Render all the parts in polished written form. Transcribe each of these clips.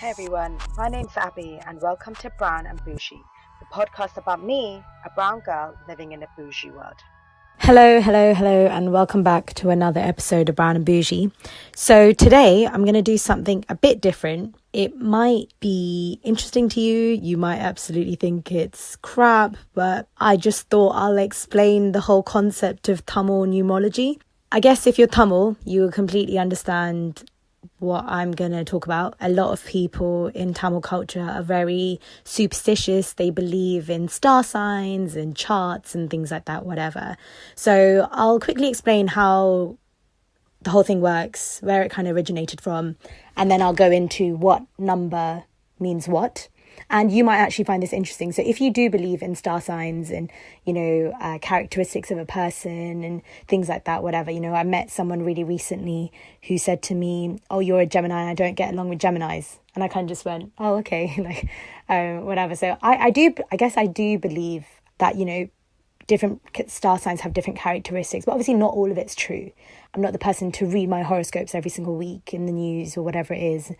Hey everyone, my name's Abby and welcome to Brown and Bougie, the podcast about me, a brown girl living in a bougie world. Hello, and welcome back to another episode of Brown and Bougie. So today I'm going to do something a bit different. It might be interesting to you. You might absolutely think it's crap, but I just thought I'll explain the whole concept of Tamil numerology. I guess if you're Tamil, you will completely understand what I'm going to talk about. A lot of people in Tamil culture are very superstitious. They believe in star signs and charts and things like that, whatever. So I'll quickly explain how the whole thing works, where it kind of originated from, and then I'll go into what number means what. And you might actually find this interesting. So if you do believe in star signs and, characteristics of a person and things like that, whatever, I met someone really recently who said to me, oh, you're a Gemini, I don't get along with Geminis. And I kind of just went, oh, okay, whatever. So I guess I do believe that, different star signs have different characteristics, but obviously not all of it's true. I'm not the person to read my horoscopes every single week in the news or whatever it is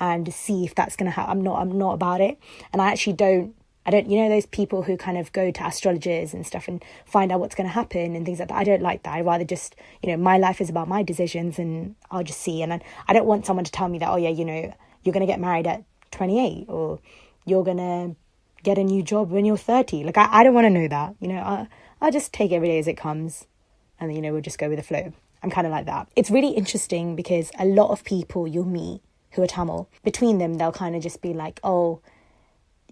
and see if that's going to happen. I'm not about it. And I actually don't, those people who kind of go to astrologers and stuff and find out what's going to happen and things like that. I don't like that. I rather just, my life is about my decisions and I'll just see. And I don't want someone to tell me that, oh yeah, you're going to get married at 28 or you're going to get a new job when you're 30. I don't want to know that. I'll just take every day as it comes and then, we'll just go with the flow. I'm kind of like that. It's really interesting because a lot of people you'll meet who are Tamil, between them, they'll kind of just be like, oh,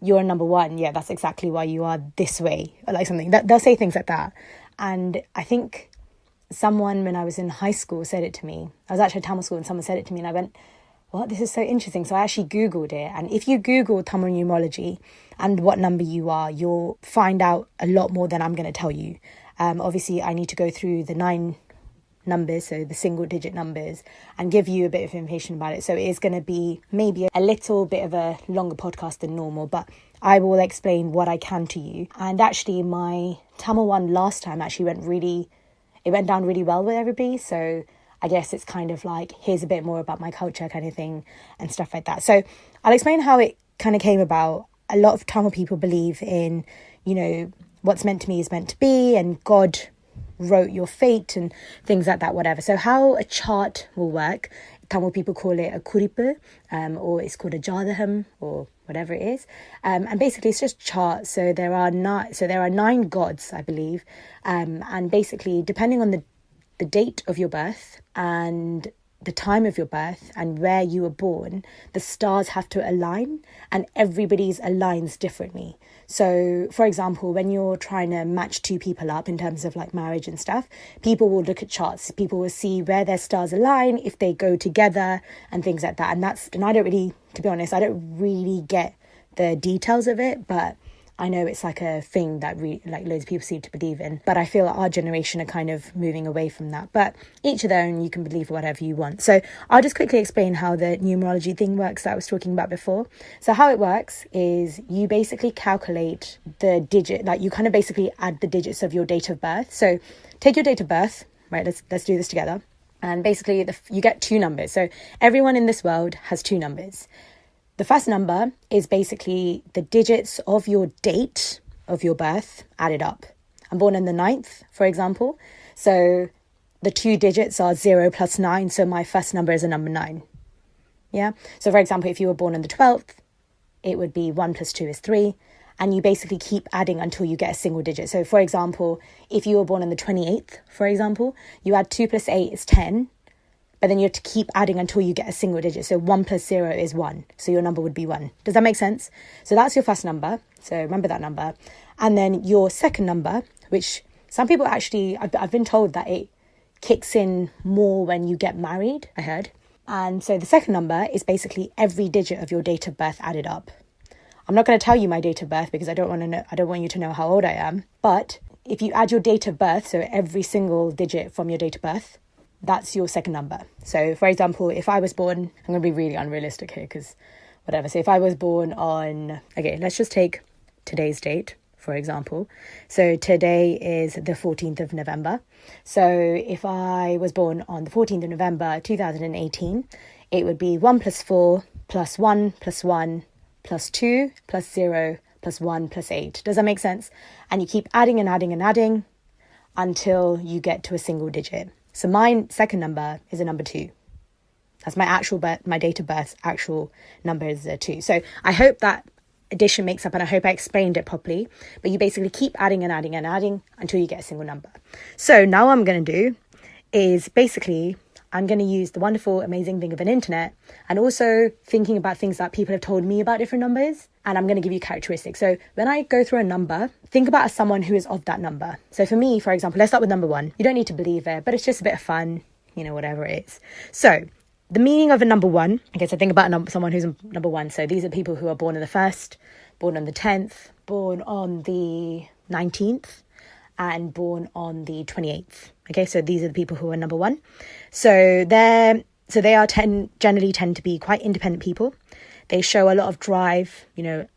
you're number one. Yeah, that's exactly why you are this way. Or like something. They'll say things like that. And I think someone, when I was in high school, said it to me. I was actually at Tamil school and someone said it to me and I went, what? This is so interesting. So I actually Googled it. And if you Google Tamil numerology and what number you are, you'll find out a lot more than I'm going to tell you. Obviously, I need to go through the 9 numbers, so the single digit numbers, and give you a bit of information about it. So it is going to be maybe a little bit of a longer podcast than normal, but I will explain what I can to you. And actually my Tamil one last time actually went down really well with everybody. So I guess it's kind of like, here's a bit more about my culture kind of thing and stuff like that. So I'll explain how it kind of came about. A lot of Tamil people believe in, what's meant to be is meant to be, and God wrote your fate and things like that, whatever. So how a chart will work, Tamil people call it a kuripu, or it's called a jadaham or whatever it is. And basically it's just charts. So there are 9 gods, I believe. And basically depending on the date of your birth and the time of your birth and where you were born, the stars have to align, and everybody's aligns differently. So, for example, when you're trying to match 2 people up in terms of like marriage and stuff, people will look at charts. People will see where their stars align, if they go together and things like that. And I don't really, to be honest, I don't really get the details of it, but I know it's like a thing that loads of people seem to believe in. But I feel like our generation are kind of moving away from that. But each of their own, you can believe whatever you want. So I'll just quickly explain how the numerology thing works that I was talking about before. So how it works is you basically calculate the digit, you kind of basically add the digits of your date of birth. So take your date of birth, right? Let's do this together. And basically you get 2 numbers. So everyone in this world has 2 numbers. The first number is basically the digits of your date of your birth added up. I'm born on the 9th, for example. So the 2 digits are 0 plus 9. So my first number is a number 9. Yeah. So for example, if you were born on the 12th, it would be 1 plus 2 is 3. And you basically keep adding until you get a single digit. So for example, if you were born on the 28th, for example, you add 2 plus 8 is 10. But then you have to keep adding until you get a single digit. So 1 plus 0 is 1. So your number would be 1. Does that make sense? So that's your first number. So remember that number. And then your second number, which some people actually, I've been told that it kicks in more when you get married, I heard. And so the second number is basically every digit of your date of birth added up. I'm not going to tell you my date of birth because I don't want you to know how old I am. But if you add your date of birth, so every single digit from your date of birth, that's your second number. So, for example, if I was born, I'm going to be really unrealistic here because whatever. So if I was born on, okay, let's just take today's date, for example. So today is the 14th of November. So if I was born on the 14th of November, 2018, it would be 1 plus 4 plus 1 plus 1 plus 2 plus 0 plus 1 plus 8. Does that make sense? And you keep adding and adding and adding until you get to a single digit. So my second number is a number 2. That's my actual birth, my date of birth's actual number is a 2. So I hope that addition makes up, and I hope I explained it properly. But you basically keep adding and adding and adding until you get a single number. So now what I'm going to do is basically I'm going to use the wonderful, amazing thing of an internet, and also thinking about things that people have told me about different numbers. And I'm going to give you characteristics. So when I go through a number, think about as someone who is of that number. So for me, for example, let's start with number 1. You don't need to believe it, but it's just a bit of fun, whatever it is. So the meaning of a number 1, okay, so think about someone who's number 1. So these are people who are born on the 1st, born on the 10th, born on the 19th, and born on the 28th. Okay, so these are the people who are number 1. So they generally tend to be quite independent people. They show a lot of drive,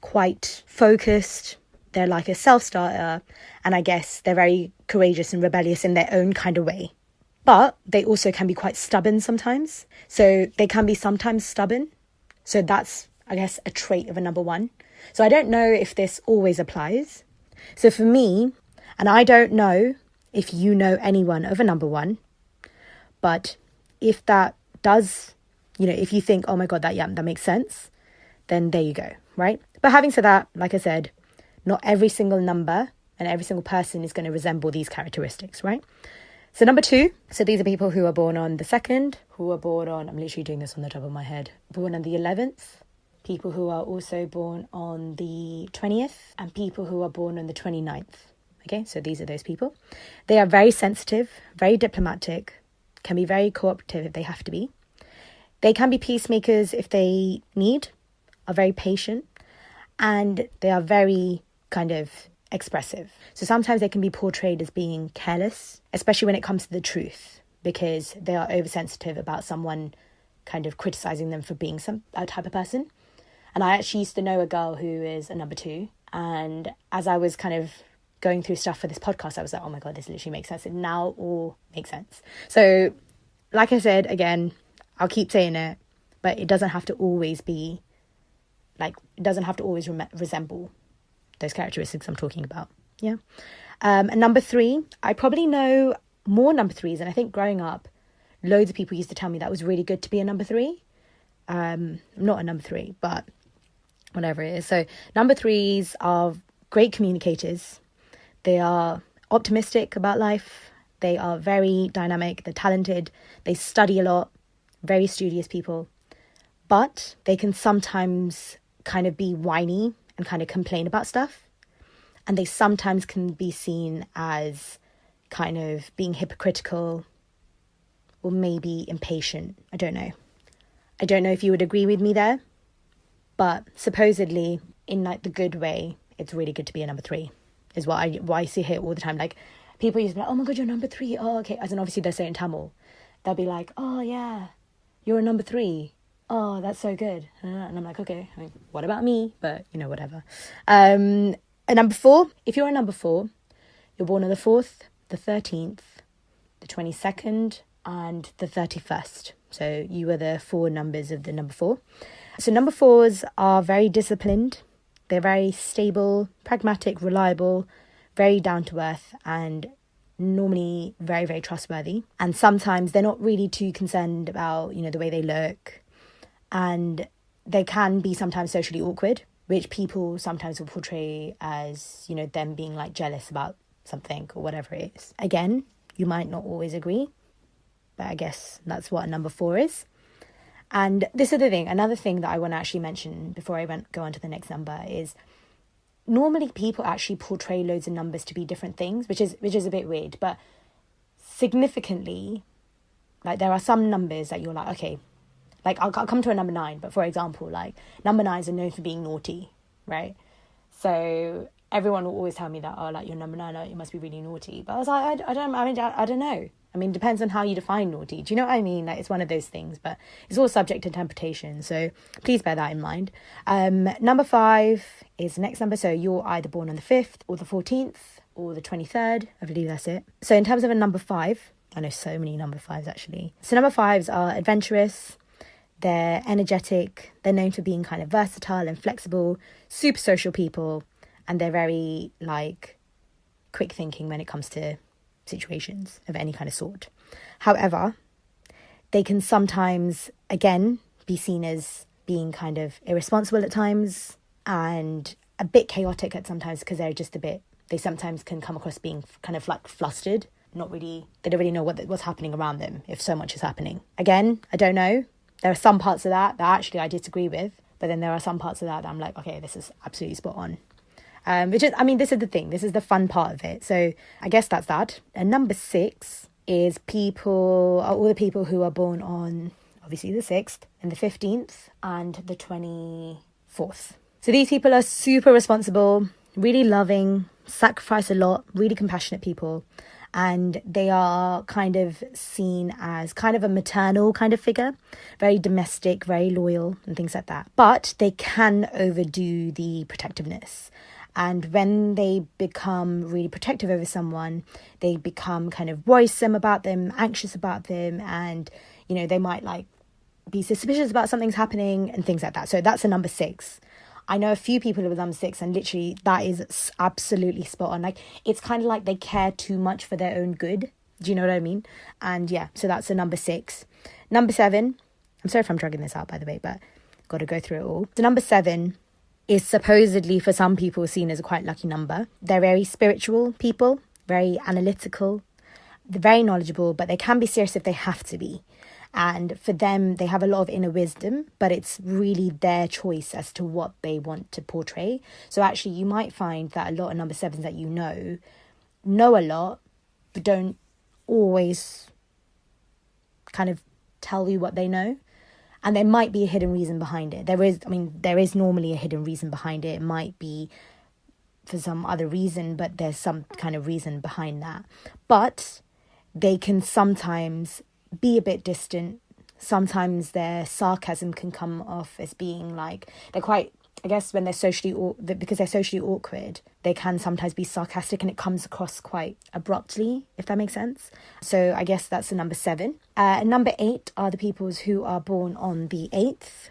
quite focused. They're like a self-starter. And I guess they're very courageous and rebellious in their own kind of way. But they also can be quite stubborn sometimes. So they can be sometimes stubborn. So that's, I guess, a trait of a number 1. So I don't know if this always applies. So for me, and I don't know if you know anyone of a number 1, but if that does, if you think, oh my God, that makes sense, then there you go, right? But having said that, like I said, not every single number and every single person is going to resemble these characteristics, right? So number 2, so these are people who are born on the 2nd, who are born on, I'm literally doing this on the top of my head, born on the 11th, people who are also born on the 20th, and people who are born on the 29th. Okay, so these are those people. They are very sensitive, very diplomatic, can be very cooperative if they have to be. They can be peacemakers if they need, are very patient, and they are very kind of expressive. So sometimes they can be portrayed as being careless, especially when it comes to the truth, because they are oversensitive about someone kind of criticizing them for being a type of person. And I actually used to know a girl who is a number 2. And as I was kind of going through stuff for this podcast, I was like, oh my God, this literally makes sense. It now all makes sense. So like I said, again, I'll keep saying it, but it doesn't have to always be resemble those characteristics I'm talking about. Yeah. And number 3, I probably know more number 3s. And I think growing up, loads of people used to tell me that was really good to be a number 3. I'm not a number 3, but whatever it is. So number 3s are great communicators. They are optimistic about life. They are very dynamic. They're talented. They study a lot. Very studious people. But they can sometimes kind of be whiny and kind of complain about stuff. And they sometimes can be seen as kind of being hypocritical or maybe impatient. I don't know. I don't know if you would agree with me there. But supposedly, in like the good way, it's really good to be a number 3. Is what I see here all the time. Like, people used to be like, oh my God, you're number 3. Oh, okay. As in, obviously, they're saying Tamil. They'll be like, oh, yeah, you're a number 3. Oh, that's so good. And I'm like, okay, what about me? But, whatever. A number 4, if you're a number 4, you're born on the 4th, the 13th, the 22nd, and the 31st. So you are the 4 numbers of the number 4. So number 4s are very disciplined. They're very stable, pragmatic, reliable, very down to earth, and normally very, very trustworthy. And sometimes they're not really too concerned about, the way they look. And they can be sometimes socially awkward, which people sometimes will portray as, them being like jealous about something or whatever it is. Again, you might not always agree, but I guess that's what a number 4 is. And this is the thing, another thing that I want to actually mention before I go on to the next number is normally people actually portray loads of numbers to be different things, which is a bit weird, but significantly, like there are some numbers that you're like, okay, like I'll come to a number 9, but for example, like number 9s are known for being naughty, right? So everyone will always tell me that, oh, like you're number 9, like, you must be really naughty. But I was like, I don't know. I mean, depends on how you define naughty. Do you know what I mean? Like, it's one of those things, but it's all subject to interpretation. So please bear that in mind. Number 5 is the next number. So you're either born on the 5th or the 14th or the 23rd. I believe that's it. So in terms of a number 5, I know so many number 5s actually. So number 5s are adventurous. They're energetic. They're known for being kind of versatile and flexible, super social people. And they're very like quick thinking when it comes to situations of any kind of sort. However, they can sometimes, again, be seen as being kind of irresponsible at times and a bit chaotic at sometimes because they sometimes can come across being kind of like flustered, they don't really know what's happening around them if so much is happening. Again, I don't know. There are some parts of that actually I disagree with, but then there are some parts of that I'm like, okay, this is absolutely spot on. This is the thing. This is the fun part of it. So I guess that's that. And number 6 is all the people who are born on, obviously, the 6th and the 15th and the 24th. So these people are super responsible, really loving, sacrifice a lot, really compassionate people. And they are kind of seen as kind of a maternal kind of figure, very domestic, very loyal and things like that. But they can overdo the protectiveness. And when they become really protective over someone, they become kind of worrisome about them, anxious about them. And, they might like be suspicious about something's happening and things like that. So that's a number 6. I know a few people with number 6 and literally that is absolutely spot on. Like, it's kind of like they care too much for their own good. Do you know what I mean? And yeah, so that's a number 6. Number 7, I'm sorry if I'm dragging this out, by the way, but got to go through it all. So number 7 is supposedly for some people seen as a quite lucky number. They're very spiritual people, very analytical, they're very knowledgeable, but they can be serious if they have to be. And for them, they have a lot of inner wisdom, but it's really their choice as to what they want to portray. So actually, you might find that a lot of number 7s that you know a lot, but don't always kind of tell you what they know. And there might be a hidden reason behind it. There is normally a hidden reason behind it. It might be for some other reason, but there's some kind of reason behind that. But they can sometimes be a bit distant. Sometimes their sarcasm can come off as being like, they're quite, I guess when because they're socially awkward, they can sometimes be sarcastic and it comes across quite abruptly, if that makes sense. So I guess that's the number 7. Number 8 are the peoples who are born on the 8th,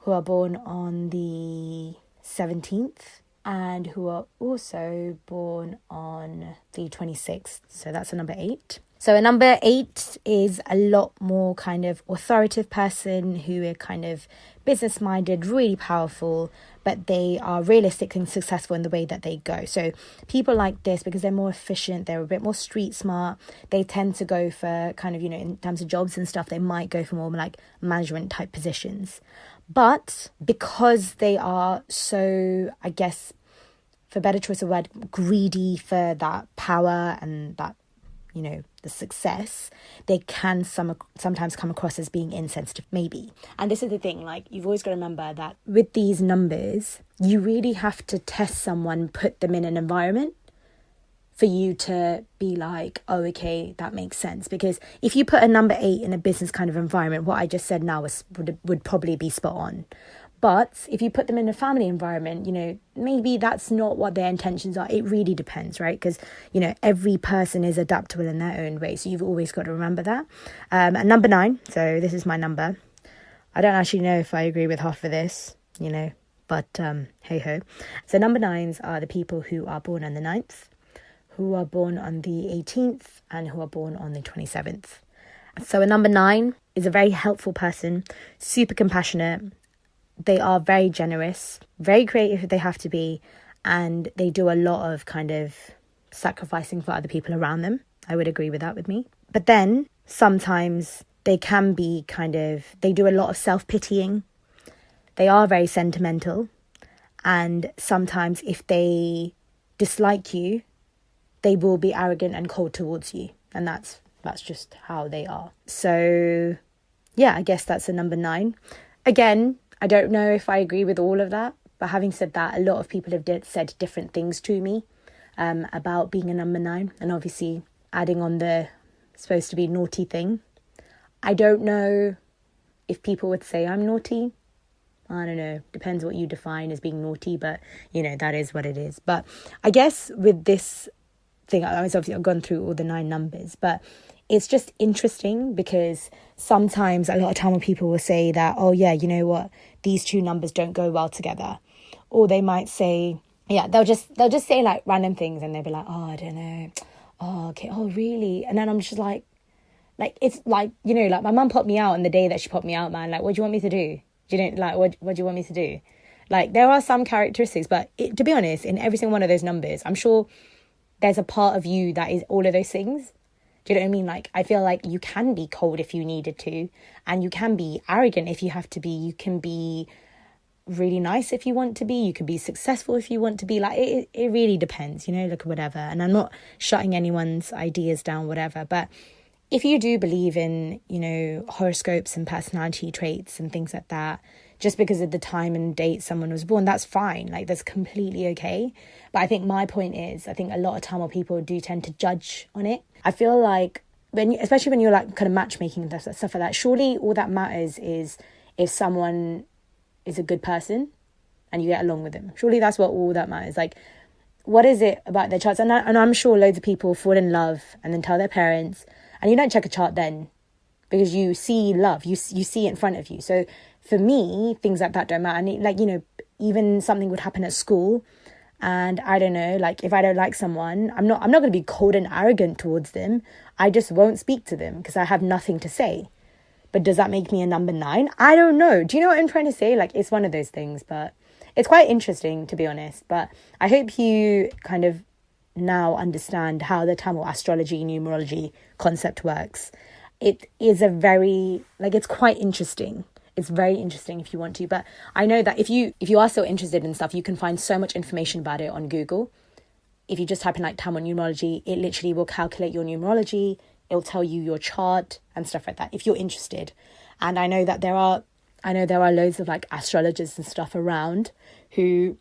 who are born on the 17th, and who are also born on the 26th. So that's a number 8. So a number 8 is a lot more kind of authoritative person who are kind of business-minded, really powerful, but they are realistic and successful in the way that they go. So people like this, because they're more efficient, they're a bit more street smart, they tend to go for kind of, in terms of jobs and stuff, they might go for more like management type positions. But because they are so, I guess, for better choice of word, greedy for that power and that, the success, they can sometimes come across as being insensitive, maybe. And this is the thing, like, you've always got to remember that with these numbers, you really have to test someone, put them in an environment for you to be like, oh, okay, that makes sense. Because if you put a number 8 in a business kind of environment, what I just said now would probably be spot on. But if you put them in a family environment, maybe that's not what their intentions are. It really depends, right? Because, every person is adaptable in their own way. So you've always got to remember that. And number 9, so this is my number. I don't actually know if I agree with half of this, but hey ho. So number 9s are the people who are born on the 9th, who are born on the 18th, and who are born on the 27th. So a number 9 is a very helpful person, super compassionate. They are very generous, very creative if they have to be, and they do a lot of kind of sacrificing for other people around them. I would agree with that with me. But then sometimes they can be they do a lot of self-pitying. They are very sentimental. And sometimes if they dislike you, they will be arrogant and cold towards you. And that's just how they are. So yeah, I guess that's a number 9. Again, I don't know if I agree with all of that, but having said that, a lot of people have said different things to me about being a number 9, and obviously adding on the supposed to be naughty thing. I don't know if people would say I'm naughty. I don't know. Depends what you define as being naughty, but that is what it is. But I guess with this thing, I've gone through all the 9 numbers, but it's just interesting because sometimes a lot of Tamil people will say that, oh yeah, you know what, these two numbers don't go well together. Or they might say, yeah, they'll just say like random things and they'll be like, oh, I don't know. Oh, okay. Oh, really? And then I'm just like, it's like, you know, like my mum popped me out on the day that she popped me out, man. Like, what do you want me to do? Do you know, like, what do you want me to do? Like, there are some characteristics, but to be honest, in every single one of those numbers, I'm sure there's a part of you that is all of those things. Do you know what I mean? Like, I feel like you can be cold if you needed to, and you can be arrogant if you have to be. You can be really nice if you want to be. You can be successful if you want to be. Like, it really depends, you know, like whatever. And I'm not shutting anyone's ideas down, whatever. But if you do believe in, you know, horoscopes and personality traits and things like that, just because of the time and date someone was born, that's fine. Like, that's completely okay. But I think my point is, I think a lot of Tamil people do tend to judge on it. I feel like, especially when you're like kind of matchmaking and stuff like that, surely all that matters is if someone is a good person and you get along with them. Surely that's what all that matters. Like, what is it about their charts? And I'm sure loads of people fall in love and then tell their parents, and you don't check a chart then because you see love, you see it in front of you. So for me, things like that don't matter. And like, you know, even something would happen at school, and I don't know, like if I don't like someone, I'm not going to be cold and arrogant towards them. I just won't speak to them because I have nothing to say. But does that make me a number 9? I don't know. Do you know what I'm trying to say? Like, it's one of those things, but it's quite interesting, to be honest. But I hope you kind of now understand how the Tamil astrology, numerology concept works. It is a very, like, it's quite interesting. It's very interesting if you want to. But I know that if you are still interested in stuff, you can find so much information about it on Google. If you just type in like Tamil numerology, it literally will calculate your numerology. It'll tell you your chart and stuff like that if you're interested. And I know there are loads of like astrologers and stuff around who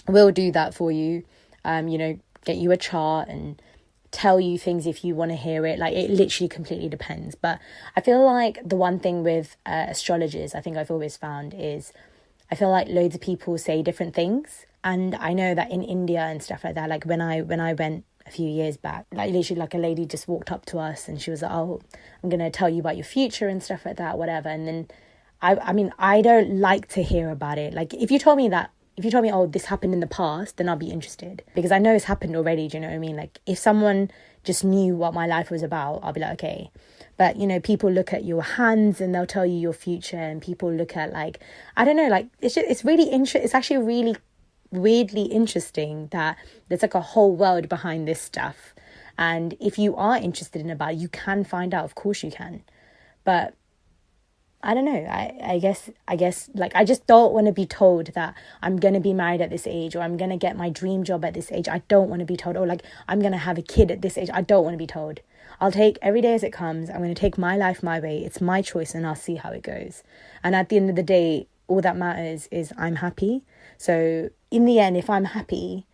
will do that for you. You know, get you a chart and tell you things if you want to hear it. Like, it literally completely depends. But I feel like the one thing with astrologers, I think I've always found, is I feel like loads of people say different things. And I know that in India and stuff like that, like when I went a few years back, like literally like a lady just walked up to us and she was like, oh, I'm going to tell you about your future and stuff like that, whatever. And then I mean, I don't like to hear about it. Like, if you told me, oh, this happened in the past, then I'll be interested because I know it's happened already. Do you know what I mean? Like, if someone just knew what my life was about, I'll be like, okay. But, you know, people look at your hands and they'll tell you your future, and people look at, like, I don't know, like, it's really interesting. It's actually really weirdly interesting that there's like a whole world behind this stuff. And if you are interested in about it, you can find out. Of course you can. But I don't know. I guess like, I just don't want to be told that I'm going to be married at this age, or I'm going to get my dream job at this age. I don't want to be told, or like, I'm going to have a kid at this age. I don't want to be told. I'll take every day as it comes. I'm going to take my life my way. It's my choice, and I'll see how it goes. And at the end of the day, all that matters is I'm happy. So in the end, if I'm happy,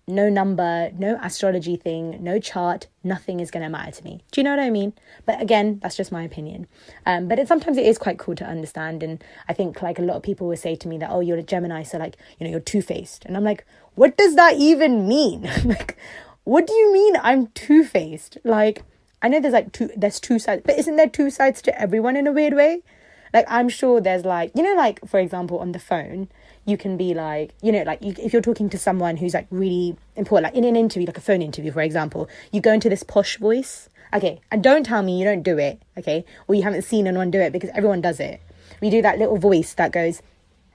no number, no astrology thing, no chart, nothing is going to matter to me. Do you know what I mean? But again, that's just my opinion. But sometimes it is quite cool to understand. And I think like a lot of people will say to me that, oh, you're a Gemini, so like, you know, you're two-faced. And I'm like, what does that even mean? Like, what do you mean I'm two-faced? Like, I know there's two sides, but isn't there two sides to everyone in a weird way? Like, I'm sure there's like, you know, like, for example, on the phone, you can be like, you know, like if you're talking to someone who's like really important, like in an interview, like a phone interview, for example, you go into this posh voice. Okay. And don't tell me you don't do it. Okay. Or you haven't seen anyone do it, because everyone does it. We do that little voice that goes,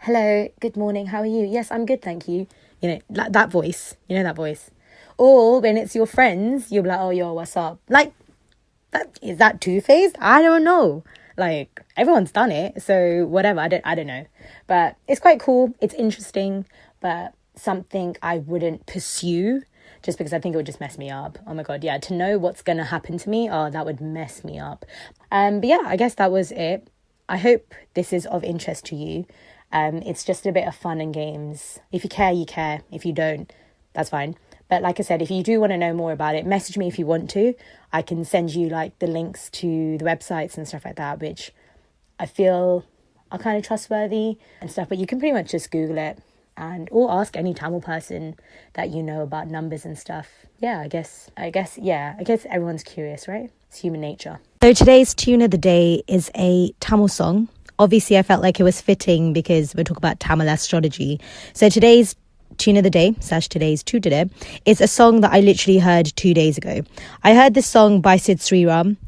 hello, good morning. How are you? Yes, I'm good. Thank you. You know, like that voice, you know, that voice. Or when it's your friends, you'll be like, oh, yo, what's up? Like, is that two-faced? I don't know. Like, everyone's done it, so whatever. I don't know, but it's quite cool. It's interesting, but something I wouldn't pursue just because I think it would just mess me up. Oh my god, yeah, to know what's gonna happen to me, oh, that would mess me up. But yeah, I guess that was it. I hope this is of interest to you. It's just a bit of fun and games. If you care, you care. If you don't, that's fine. But like I said, if you do want to know more about it, message me if you want to. I can send you like the links to the websites and stuff like that, which I feel are kind of trustworthy and stuff. But you can pretty much just Google it, or ask any Tamil person that you know about numbers and stuff. Yeah, I guess everyone's curious, right? It's human nature. So today's tune of the day is a Tamil song. Obviously, I felt like it was fitting because we're talking about Tamil astrology. So today's tune of the day / today's tune today is a song that I literally heard 2 days ago. I heard this song by Sid Sriram.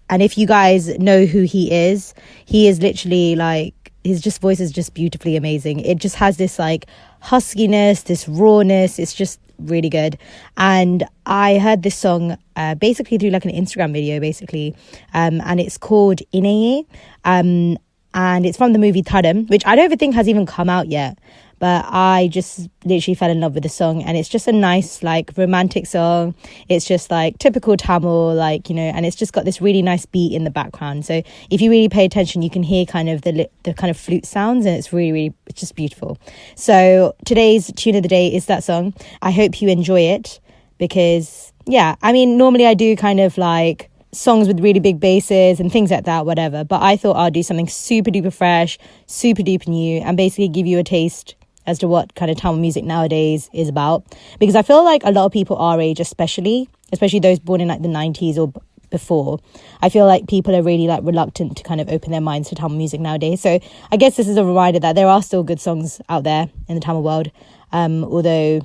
And if you guys know who he is literally like, his just voice is just beautifully amazing. It just has this like huskiness, this rawness. It's just really good. And I heard this song basically through like an Instagram video basically. And it's called Inaye. And it's from the movie Tadam, which I don't even think has even come out yet. But I just literally fell in love with the song. And it's just a nice, like, romantic song. It's just, like, typical Tamil, like, you know, and it's just got this really nice beat in the background. So if you really pay attention, you can hear kind of the kind of flute sounds. And it's really, really, it's just beautiful. So today's tune of the day is that song. I hope you enjoy it. Because, yeah, I mean, normally I do kind of, like, songs with really big basses and things like that, whatever. But I thought I'd do something super duper fresh, super duper new, and basically give you a taste as to what kind of Tamil music nowadays is about. Because I feel like a lot of people our age, especially those born in like the 90s or before, I feel like people are really like reluctant to kind of open their minds to Tamil music nowadays. So I guess this is a reminder that there are still good songs out there in the Tamil world, although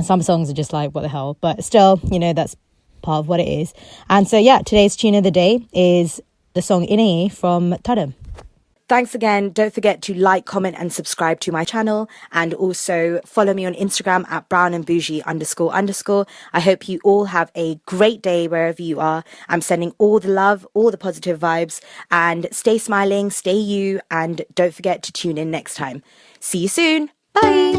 some songs are just like, what the hell? But still, you know, that's part of what it is. And so yeah, today's tune of the day is the song Inaye from Tadam. Thanks again. Don't forget to like, comment and subscribe to my channel, and also follow me on Instagram at brownandbougie__. I hope you all have a great day wherever you are. I'm sending all the love, all the positive vibes, and stay smiling, stay you, and don't forget to tune in next time. See you soon. Bye.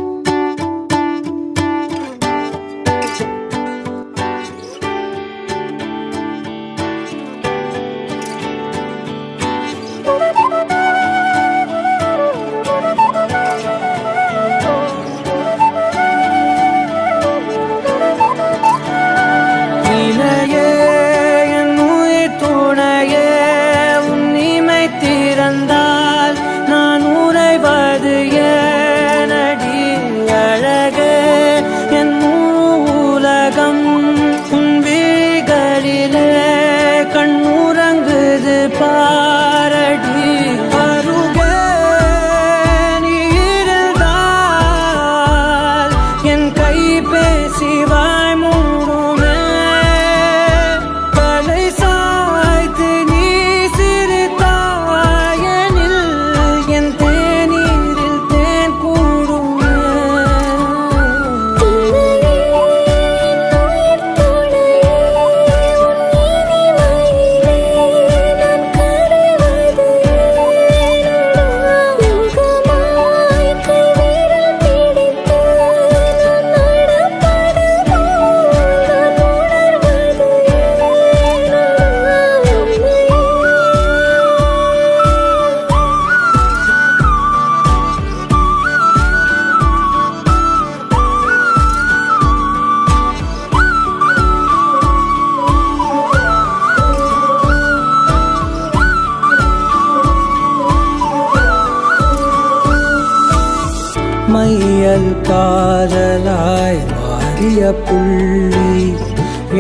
மையல் காதலாய் மாறிய புள்ளி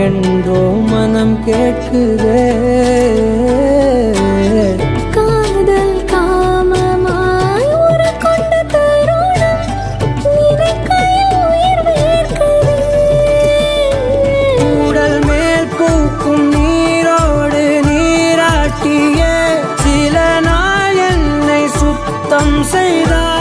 என்றோ மனம் கேட்குதே. காதல் காமமாய் உருக்கொண்ட தருணம் நினைக்கையில் உயிர் வேர்க்குதே. உடல் மேல் பூக்கும் நீரோடு நீராட்டிய சில நாள் என்னை சுத்தம் செய்தார்.